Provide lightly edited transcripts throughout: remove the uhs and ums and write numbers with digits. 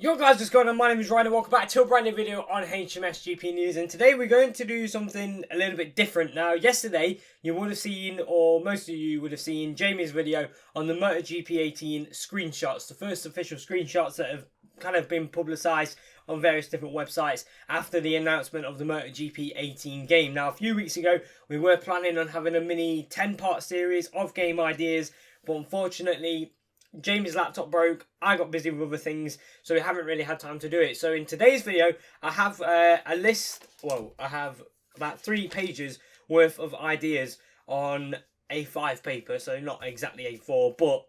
Yo guys, what's going on? My name is Ryan and welcome back to a brand new video on HMSGP News, and today we're going to do something a little bit different. Now yesterday you would have seen, or most of you would have seen, Jamie's video on the MotoGP 18 screenshots, the first official screenshots that have kind of been publicised on various different websites after the announcement of the MotoGP 18 game. Now a few weeks ago we were planning on having a mini 10-part series of game ideas, but unfortunately Jamie's laptop broke, I got busy with other things, so we haven't really had time to do it. So in today's video, I have a list, I have about 3 pages worth of ideas on A5 paper, so not exactly A4, but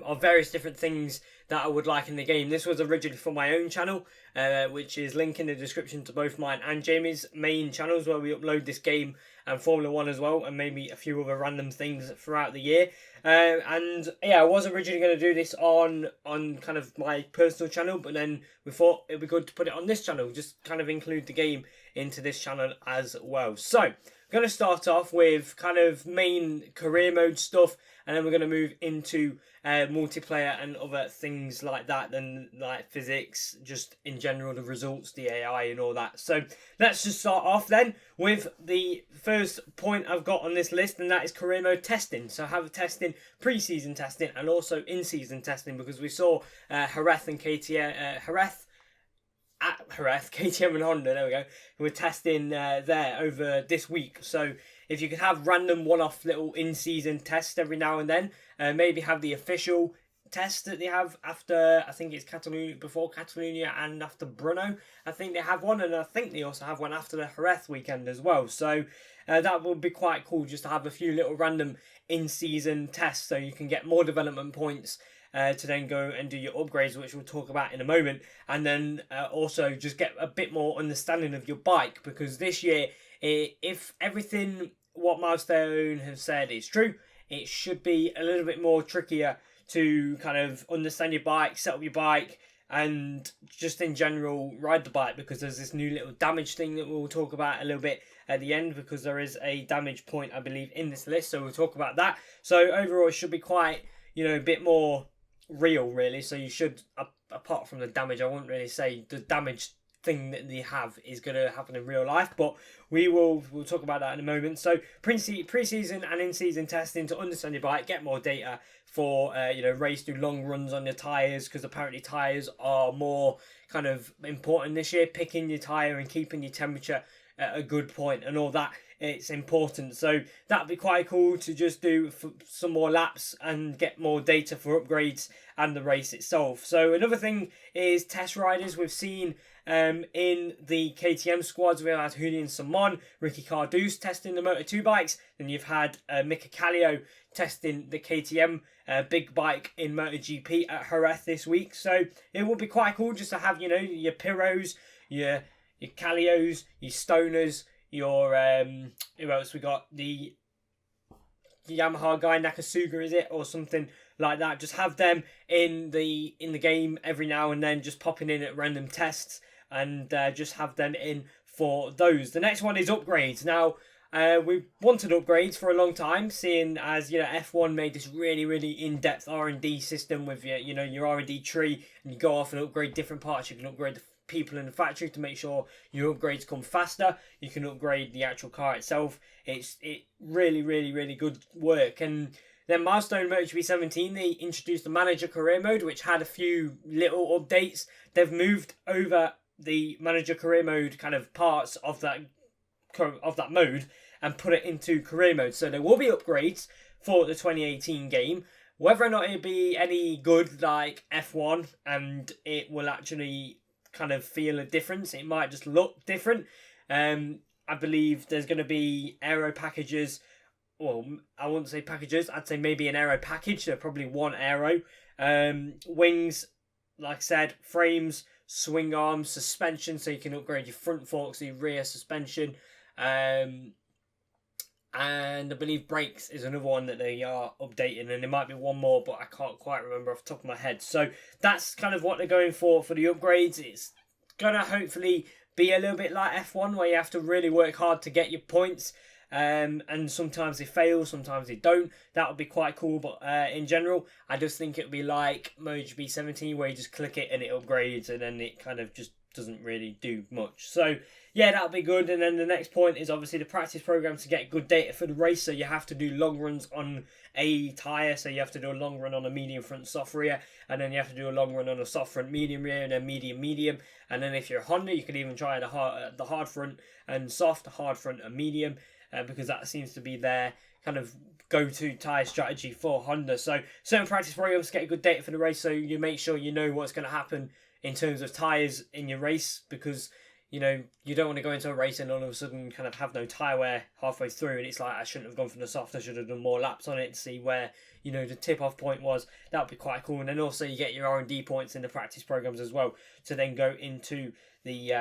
of various different things that I would like in the game. This was originally for my own channel, which is linked in the description to both mine and Jamie's main channels, where we upload this game and Formula 1 as well, and maybe a few other random things throughout the year. And yeah, I was originally going to do this on kind of my personal channel, but then we thought it'd be good to put it on this channel, just kind of include the game into this channel as well. So I'm going to start off with kind of main career mode stuff, and then we're going to move into multiplayer and other things like that, then like physics, just in general, the results, the AI and all that. So let's just start off then with the first point I've got on this list, and that is career mode testing. So I have testing, pre-season testing and also in-season testing, because we saw Jerez and KTM, KTM and Honda, there we go, who were testing there over this week. So if you could have random one-off little in-season tests every now and then, maybe have the official test that they have after, I think it's Catalonia, before Catalonia and after Brno, I think they have one, and I think they also have one after the Jerez weekend as well. So that would be quite cool, just to have a few little random in-season tests, so you can get more development points to then go and do your upgrades, which we'll talk about in a moment, and then also just get a bit more understanding of your bike, because this year, if everything what Milestone have said is true, it should be a little bit more trickier to kind of understand your bike, set up your bike, and just in general ride the bike, because there's this new little damage thing that we'll talk about a little bit at the end, because there is a damage point, I believe, in this list, so we'll talk about that. So overall it should be quite, a bit more real, really. So you should, apart from the damage, I wouldn't really say the damage thing that they have is going to happen in real life, but we'll talk about that in a moment. So pre-season and in-season testing to understand your bike, get more data for race, do long runs on your tyres, because apparently tyres are more kind of important this year. Picking your tyre and keeping your temperature at a good point and all that, it's important. So that'd be quite cool to just do some more laps and get more data for upgrades and the race itself. So another thing is test riders. We've seen in the KTM squads, we had Julian Simon, Ricky Cardouse testing the Moto2 bikes. Then you've had Mika Kallio testing the KTM big bike in MotoGP at Jerez this week. So it would be quite cool just to have, your Piros, your Kallios, your Stoners, your who else we got? The Yamaha guy, Nakasuga, is it, or something like that? Just have them in the game every now and then, just popping in at random tests, and just have them in for those. The next one is upgrades. Now we wanted upgrades for a long time, seeing as F1 made this really in-depth R&D system with your R&D tree, and you go off and upgrade different parts. You can upgrade the people in the factory to make sure your upgrades come faster. You can upgrade the actual car itself. It really good work. And then Milestone MotoGP 17, they introduced the manager career mode, which had a few little updates. They've moved over the manager career mode kind of parts of that mode and put it into career mode. So there will be upgrades for the 2018 game. Whether or not it'll be any good like F1 and it will actually kind of feel a difference, it might just look different. I believe there's going to be aero packages. Well, I wouldn't say packages, I'd say maybe an aero package. So probably one aero, wings, like I said, frames, swing arms, suspension, so you can upgrade your front forks, your rear suspension, and I believe brakes is another one that they are updating, and there might be one more, but I can't quite remember off the top of my head. So that's kind of what they're going for the upgrades. It's going to hopefully be a little bit like F1, where you have to really work hard to get your points. and sometimes they fail, sometimes they don't. That would be quite cool, but in general, I just think it would be like MotoGP 17, where you just click it and it upgrades, and then it kind of just doesn't really do much. So yeah, that'll be good. And then the next point is obviously the practice program to get good data for the race. So you have to do long runs on a tyre. So you have to do a long run on a medium front soft rear, and then you have to do a long run on a soft front medium rear, and then medium. And then if you're a Honda, you could even try the hard front and soft, hard front and medium, because that seems to be their kind of go-to tyre strategy for Honda. So certain practice programs to get good data for the race, so you make sure you know what's going to happen in terms of tyres in your race, because you don't want to go into a race and all of a sudden kind of have no tyre wear halfway through, and it's like, I shouldn't have gone for the soft, I should have done more laps on it to see where the tip-off point was. That would be quite cool. And then also you get your R&D points in the practice programs as well to then go into the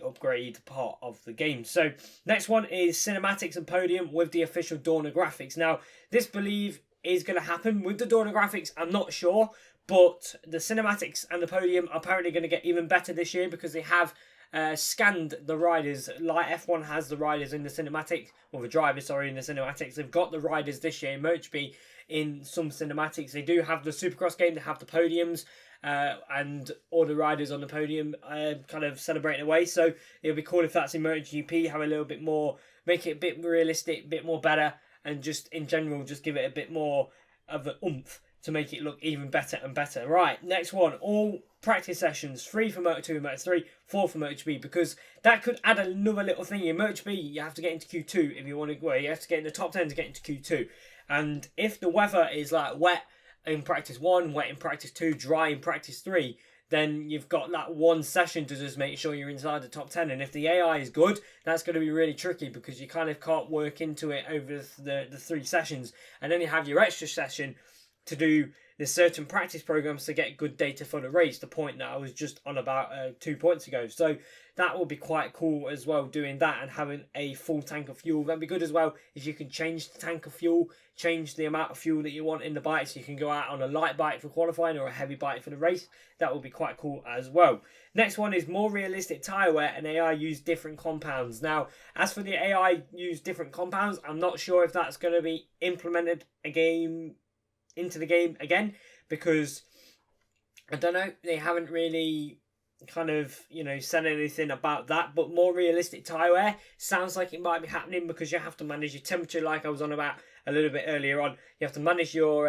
upgrade part of the game. So next one is cinematics and podium with the official Dorna graphics. Now this believe is going to happen with the Dorna graphics. I'm not sure, but the cinematics and the podium are apparently going to get even better this year, because they have scanned the riders, like F1 has the riders in the cinematics, or the drivers, sorry, in the cinematics. They've got the riders this year in MotoGP in some cinematics. They do have the Supercross game, they have the podiums, and all the riders on the podium kind of celebrating away. So it'll be cool if that's in MotoGP, have a little bit more, make it a bit realistic, a bit more better, and just in general, just give it a bit more of an oomph to make it look even better and better. Right, next one, all practice sessions, 3 for Moto2 and Moto3, 4 for MotoGP, because that could add another little thing. In MotoGP, you have to get into Q2 if you want to, well, you have to get in the top 10 to get into Q2. And if the weather is like wet in practice 1, wet in practice 2, dry in practice 3, then you've got that one session to just make sure you're inside the top 10. And if the AI is good, that's going to be really tricky, because you kind of can't work into it over the 3 sessions. And then you have your extra session to do the certain practice programs to get good data for the race, the point that I was just on about 2 points ago. So that will be quite cool as well, doing that and having a full tank of fuel. That'd be good as well if you can change the tank of fuel, change the amount of fuel that you want in the bike, so you can go out on a light bike for qualifying or a heavy bike for the race. That will be quite cool as well. Next one is more realistic tyre wear and AI use different compounds. Now, as for the AI use different compounds, I'm not sure if that's going to be implemented into the game again, because I don't know, they haven't really kind of said anything about that. But more realistic tyre wear sounds like it might be happening, because you have to manage your temperature, like I was on about a little bit earlier on. You have to manage your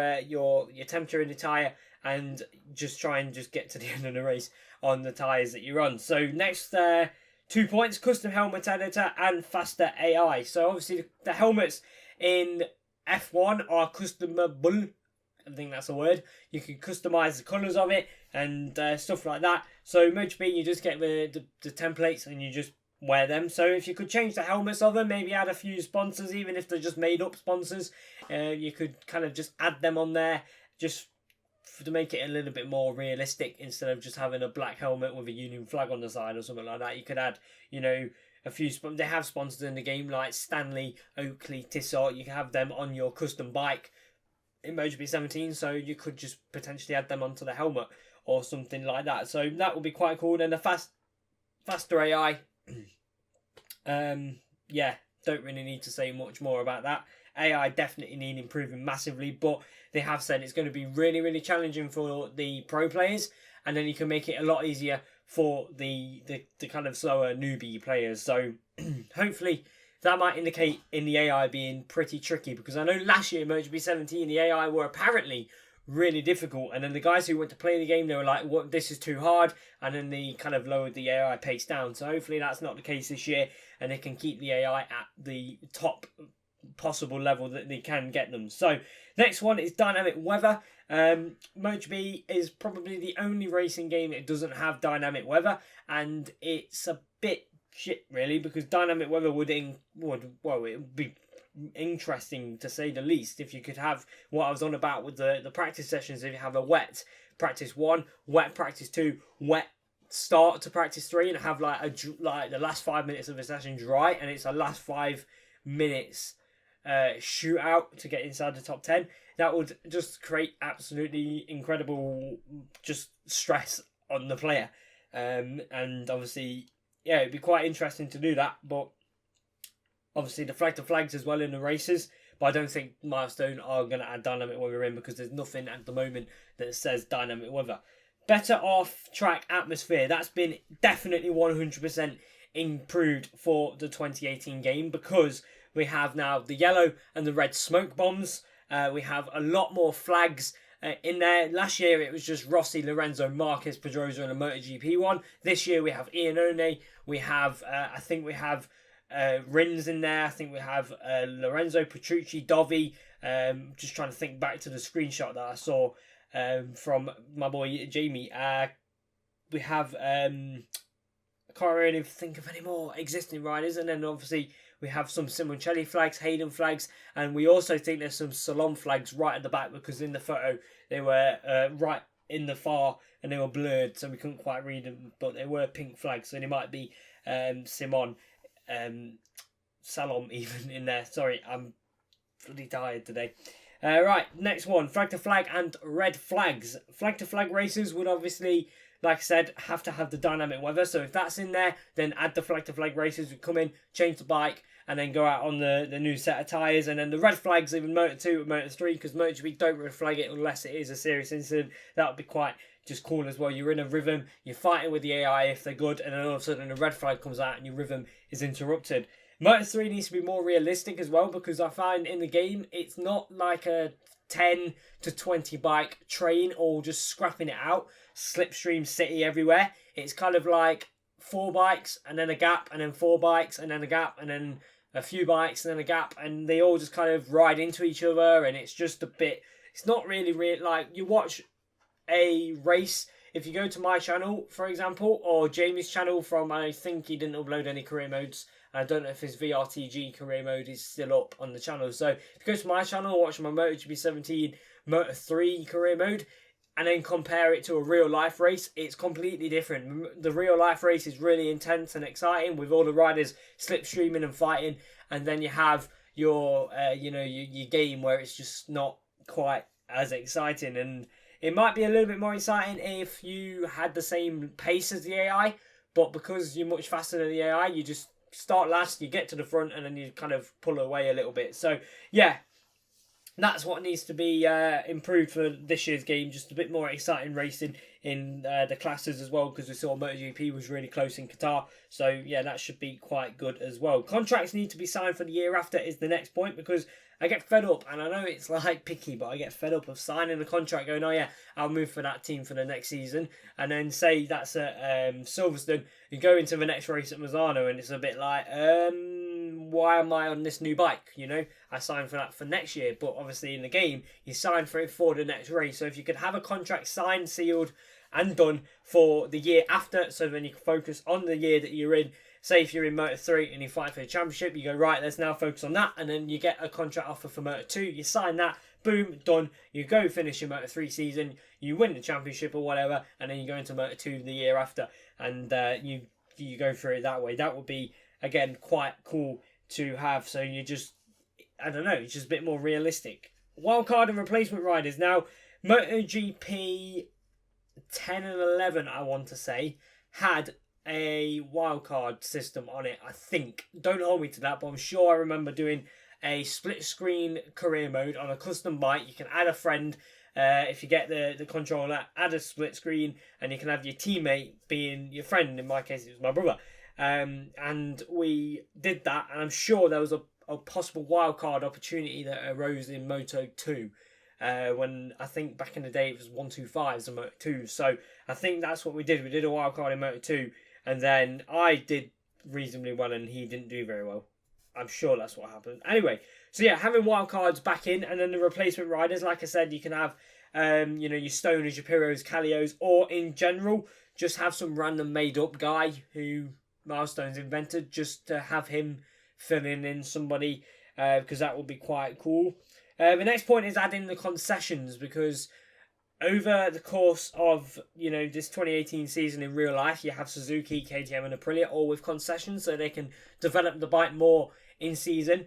temperature in the tyre, and just try and just get to the end of the race on the tyres that you're on. So next 2 points, custom helmet editor and faster AI. So obviously the helmets in F1 are customable. I think that's a word. You can customize the colours of it and stuff like that. So MotoGP, you just get the templates and you just wear them. So if you could change the helmets of them, maybe add a few sponsors, even if they're just made up sponsors, you could kind of just add them on there, just to make it a little bit more realistic, instead of just having a black helmet with a Union flag on the side or something like that. You could add, a few. They have sponsors in the game like Stanley, Oakley, Tissot. You can have them on your custom bike in MotoGP 17, so you could just potentially add them onto the helmet or something like that. So that would be quite cool. And the faster AI, yeah, don't really need to say much more about that. AI definitely need improving massively, but they have said it's going to be really, really challenging for the pro players, and then you can make it a lot easier for the kind of slower newbie players. So hopefully that might indicate in the AI being pretty tricky, because I know last year in MotoGP 17 the AI were apparently really difficult, and then the guys who went to play the game, they were like, "What? This is too hard," and then they kind of lowered the AI pace down. So hopefully that's not the case this year, and they can keep the AI at the top possible level that they can get them. So next one is dynamic weather. MotoGP is probably the only racing game that doesn't have dynamic weather, and it's a bit shit really, because dynamic weather would it would be interesting to say the least if you could have what I was on about with the practice sessions. If you have a wet practice 1, wet practice 2, wet start to practice 3, and have like the last 5 minutes of a session dry, and it's a last 5 minutes shootout to get inside the top 10, that would just create absolutely incredible just stress on the player, and obviously, yeah, it'd be quite interesting to do that. But obviously the flag to flags as well in the races. But I don't think Milestone are going to add dynamic weather in because there's nothing at the moment that says dynamic weather. Better off-track atmosphere. That's been definitely 100% improved for the 2018 game because we have now the yellow and the red smoke bombs. We have a lot more flags in there. Last year it was just Rossi, Lorenzo, Marquez, Pedrosa and a MotoGP one. This year we have Iannone. We have, I think we have Rins in there. I think we have Lorenzo, Petrucci, Dovi. Just trying to think back to the screenshot that I saw from my boy Jamie. We have I can't really think of any more existing riders, and then obviously we have some Simoncelli flags, Hayden flags, and we also think there's some Salon flags right at the back because in the photo they were right in the far and they were blurred, so we couldn't quite read them, but they were pink flags, so they might be Simon. Salom even in there. Sorry, I'm bloody tired today. Right, next one. Flag to flag and red flags. Flag to flag races would obviously, like I said, have to have the dynamic weather. So if that's in there, then add the flag to flag races. We come in, change the bike, and then go out on the new set of tyres. And then the red flags, even Moto2 and Moto3, because MotoGP don't red flag it unless it is a serious incident. That would be quite just cool as well. You're in a rhythm, you're fighting with the AI if they're good, and then all of a sudden a red flag comes out and your rhythm is interrupted. Moto3 needs to be more realistic as well because I find in the game it's not like a 10 to 20 bike train all just scrapping it out, slipstream city everywhere. It's kind of like 4 bikes and then a gap and then 4 bikes and then a gap and then a few bikes and then a gap, and they all just kind of ride into each other, and it's just a bit, it's not really like you watch a race. If you go to my channel, for example, or Jamie's channel from, I think he didn't upload any career modes. I don't know if his VRTG career mode is still up on the channel. So if you go to my channel and watch my MotoGP 17 Moto3 career mode and then compare it to a real life race, it's completely different. The real life race is really intense and exciting with all the riders slipstreaming and fighting, and then you have your your game where it's just not quite as exciting. And it might be a little bit more exciting if you had the same pace as the AI, but because you're much faster than the AI, you just start last, you get to the front, and then you kind of pull away a little bit. So yeah, that's what needs to be improved for this year's game. Just a bit more exciting racing in the classes as well, because we saw MotoGP was really close in Qatar. So yeah, that should be quite good as well. Contracts need to be signed for the year after is the next point, because I get fed up, and I know it's like picky, but I get fed up of signing a contract going, oh yeah, I'll move for that team for the next season, and then say that's at Silverstone, you go into the next race at Mazzano, and it's a bit like, why am I on this new bike? You know, I signed for that for next year, but obviously in the game, you sign for it for the next race. So if you could have a contract signed, sealed, and done for the year after, so then you can focus on the year that you're in. Say if you're in Moto3 and you fight for the championship, you go, right, let's now focus on that, and then you get a contract offer for Moto2, you sign that, boom, done, you go finish your Moto3 season, you win the championship or whatever, and then you go into Moto2 the year after, and you go through it that way. That would be, again, quite cool to have. So you just, I don't know, it's just a bit more realistic. Wildcard and replacement riders. Now, MotoGP 10 and 11, I want to say, had a wildcard system on it, I think. Don't hold me to that, but I'm sure I remember doing a split screen career mode on a custom bike. You can add a friend if you get the controller, add a split screen, and you can have your teammate being your friend. In my case, it was my brother. And we did that, and I'm sure there was a possible wildcard opportunity that arose in Moto 2. When I think back in the day it was 125s and Moto 2. So I think that's what we did. We did a wildcard in Moto 2, and then I did reasonably well and he didn't do very well. I'm sure that's what happened. Anyway, so yeah, having wildcards back in, and then the replacement riders, like I said, you can have your Stoners, your Piros, Calios, or in general, just have some random made up guy who Milestone's invented, just to have him filling in somebody, because that would be quite cool. The next point is adding the concessions, because over the course of this 2018 season in real life, you have Suzuki, KTM and Aprilia all with concessions, so they can develop the bike more in season.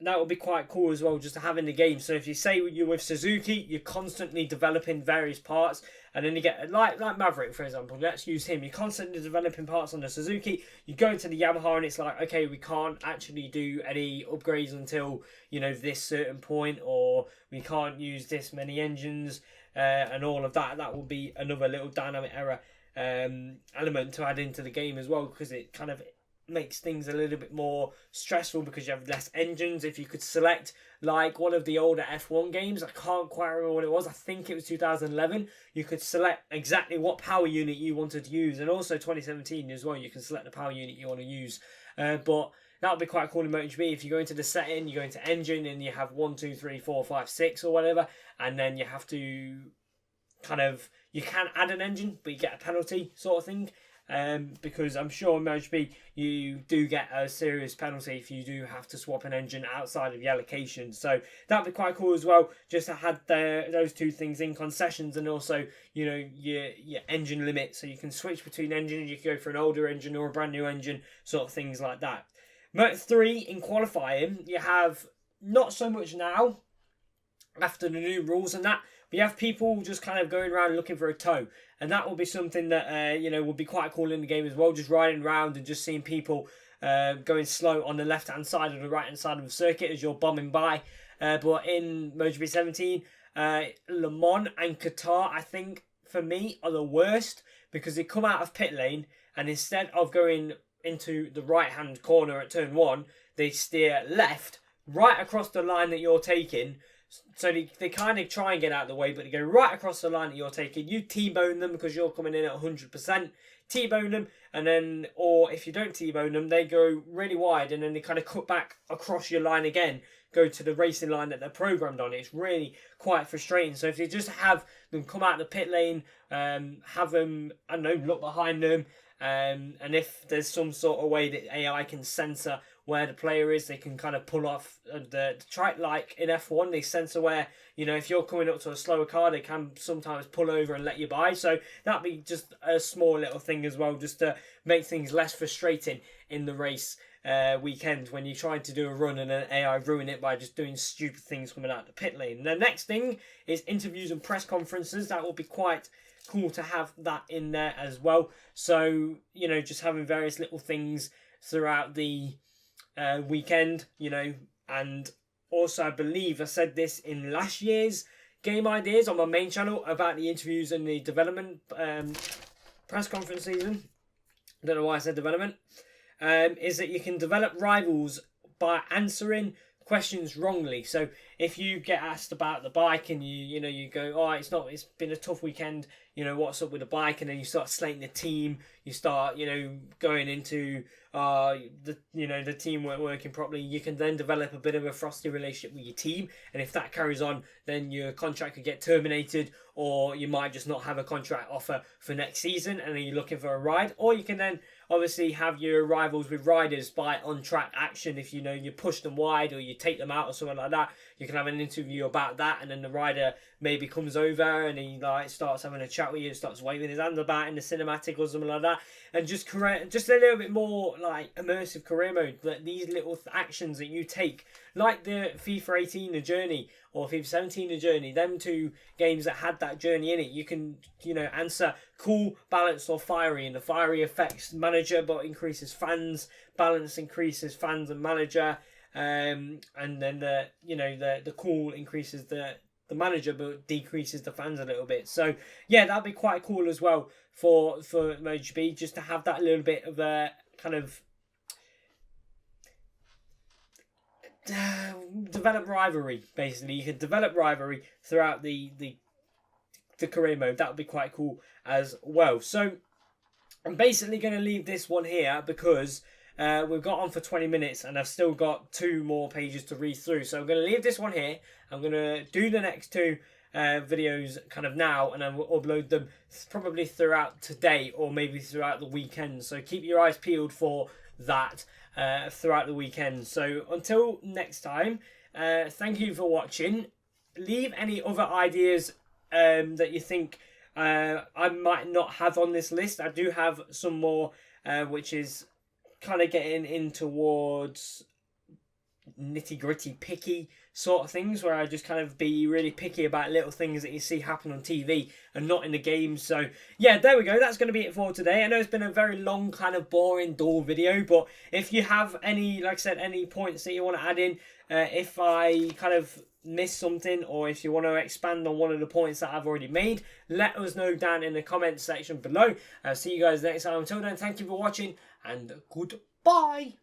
that would be quite cool as well, just to have in the game. So if you say you're with Suzuki, you're constantly developing various parts, and then you get like Maverick, for example. Let's use him. You're constantly developing parts on the Suzuki. You go into the Yamaha, and it's like, okay, we can't actually do any upgrades until, you know, this certain point, or we can't use this many engines, and all of that. That will be another little dynamic error element to add into the game as well, because it kind of makes things a little bit more stressful because you have less engines. If you could select like one of the older F1 games, I can't quite remember what it was, I think it was 2011, you could select exactly what power unit you wanted to use, and also 2017 as well, you can select the power unit you want to use. But that would be quite cool in MotoGP. If you go into the setting, you go into engine, and you have 1, 2, 3, 4, 5, 6 or whatever, and then you have to kind of, you can add an engine, but you get a penalty sort of thing. Because I'm sure in MotoGP you do get a serious penalty if you do have to swap an engine outside of the allocation. So that'd be quite cool as well, just to have those two things in concessions, and also, you know, your engine limit, so you can switch between engines. You can go for an older engine or a brand new engine, sort of things like that. Moto3 in qualifying, you have not so much now after the new rules and that, but you have people just kind of going around looking for a toe. And that will be something that, you know, will be quite cool in the game as well. Just riding around and just seeing people going slow on the left-hand side or the right-hand side of the circuit as you're bombing by. But in MotoGP 17, Le Mans and Qatar, I think, for me, are the worst, because they come out of pit lane, and instead of going into the right-hand corner at turn 1, they steer left, right across the line that you're taking. So they kind of try and get out of the way, but they go right across the line that you're taking. You T-bone them because you're coming in at 100%. T-bone them, and then, or if you don't T-bone them, they go really wide, and then they kind of cut back across your line again, go to the racing line that they're programmed on. It's really quite frustrating. So if you just have them come out the pit lane, have them, I don't know, look behind them, and if there's some sort of way that AI can censor where the player is, they can kind of pull off the track. Like in F1, they censor where, you know, if you're coming up to a slower car, they can sometimes pull over and let you by. So that'd be just a small little thing as well, just to make things less frustrating in the race weekend when you're trying to do a run and an AI ruin it by just doing stupid things coming out the pit lane. And the next thing is interviews and press conferences. That will be quite cool to have that in there as well. So, you know, just having various little things throughout the weekend, you know. And also, I believe I said this in last year's Game Ideas on my main channel about the interviews and the development press conference season. I don't know why I said development. Is that you can develop rivals by answering questions wrongly. So if you get asked about the bike and you go, oh, it's been a tough weekend, you know, what's up with the bike, and then you start slating the team, you start, you know, going into the team weren't working properly, you can then develop a bit of a frosty relationship with your team, and if that carries on, then your contract could get terminated, or you might just not have a contract offer for next season, and then you're looking for a ride. Or you can then obviously have your rivals with riders by on-track action. If you know you push them wide or you take them out or something like that, you can have an interview about that, and then the rider maybe comes over and he like starts having a chat with you, starts waving his hand about in the cinematic or something like that, and just a little bit more like immersive career mode. That these little actions that you take, like the FIFA 18 The Journey or FIFA 17 The Journey, them two games that had that journey in it, you can, you know, answer cool, balanced or fiery, and the fiery affects manager but increases fans, balance increases fans and manager, and then the cool increases the manager but decreases the fans a little bit. So yeah, that'd be quite cool as well for MotoGP, just to have that little bit of a kind of develop rivalry. Basically, you can develop rivalry throughout the career mode. That would be quite cool as well. So I'm basically going to leave this one here because we've got on for 20 minutes and I've still got 2 more pages to read through. So I'm going to leave this one here. I'm going to do the next 2 videos kind of now, and I will upload them probably throughout today or maybe throughout the weekend. So keep your eyes peeled for that throughout the weekend. So until next time, thank you for watching. Leave any other ideas that you think I might not have on this list. I do have some more which is kind of getting in towards nitty gritty picky sort of things, where I just kind of be really picky about little things that you see happen on TV and not in the games. So yeah, there we go. That's going to be it for today. I know it's been a very long, kind of boring, dull video, but if you have any, like I said, any points that you want to add in, if I kind of missed something, or if you want to expand on one of the points that I've already made, let us know down in the comments section below. See you guys next time. Until then, thank you for watching, and goodbye.